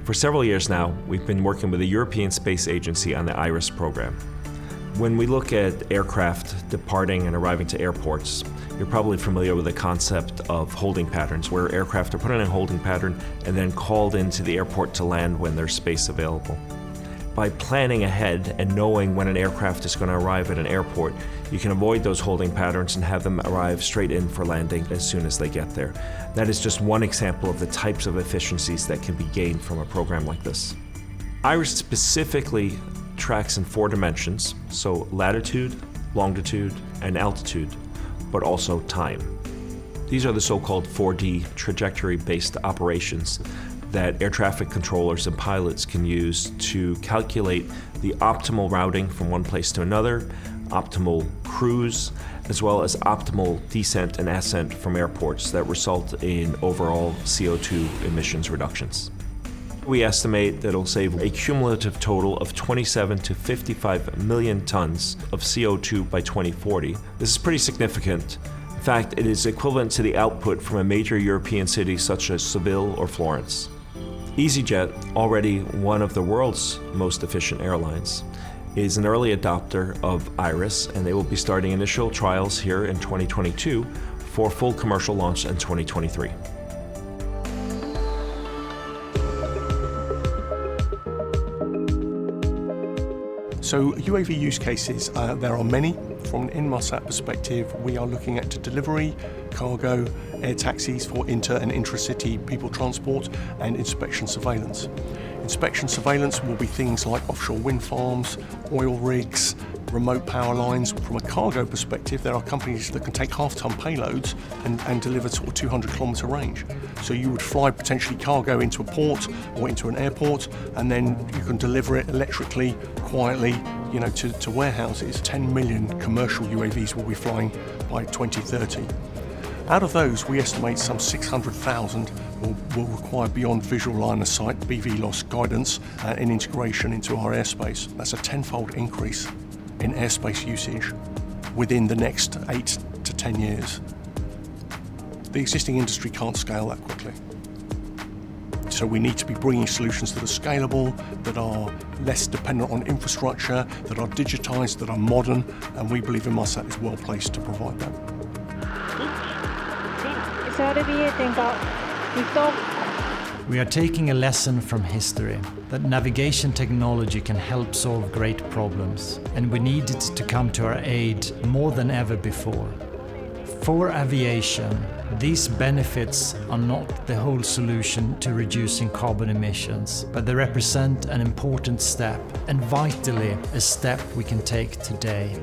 For several years now, we've been working with the European Space Agency on the IRIS program. When we look at aircraft departing and arriving to airports, you're probably familiar with the concept of holding patterns, where aircraft are put in a holding pattern and then called into the airport to land when there's space available. By planning ahead and knowing when an aircraft is going to arrive at an airport, you can avoid those holding patterns and have them arrive straight in for landing as soon as they get there. That is just one example of the types of efficiencies that can be gained from a program like this. IRIS specifically tracks in 4 dimensions, so latitude, longitude, and altitude, but also time. These are the so-called 4D trajectory-based operations that air traffic controllers and pilots can use to calculate the optimal routing from one place to another, optimal cruise, as well as optimal descent and ascent from airports that result in overall CO2 emissions reductions. We estimate that it'll save a cumulative total of 27 to 55 million tons of CO2 by 2040. This is pretty significant. In fact, it is equivalent to the output from a major European city such as Seville or Florence. EasyJet, already one of the world's most efficient airlines, is an early adopter of IRIS, and they will be starting initial trials here in 2022 for full commercial launch in 2023. So UAV use cases, there are many. From an Inmarsat perspective, we are looking at delivery, cargo, air taxis for inter and intra-city people transport, and inspection surveillance. Inspection surveillance will be things like offshore wind farms, oil rigs, remote power lines. From a cargo perspective, there are companies that can take half-ton payloads and deliver sort of 200-kilometre range. So you would fly potentially cargo into a port or into an airport, and then you can deliver it electrically, quietly, to warehouses. 10 million commercial UAVs will be flying by 2030. Out of those, we estimate some 600,000 will require beyond visual line of sight BVLOS guidance and integration into our airspace. That's a 10-fold increase in airspace usage within the next 8 to 10 years. The existing industry can't scale that quickly. So we need to be bringing solutions that are scalable, that are less dependent on infrastructure, that are digitized, that are modern, and we believe Inmarsat is well placed to provide that. We are taking a lesson from history, that navigation technology can help solve great problems, and we need it to come to our aid more than ever before. For aviation, these benefits are not the whole solution to reducing carbon emissions, but they represent an important step, and vitally a step we can take today.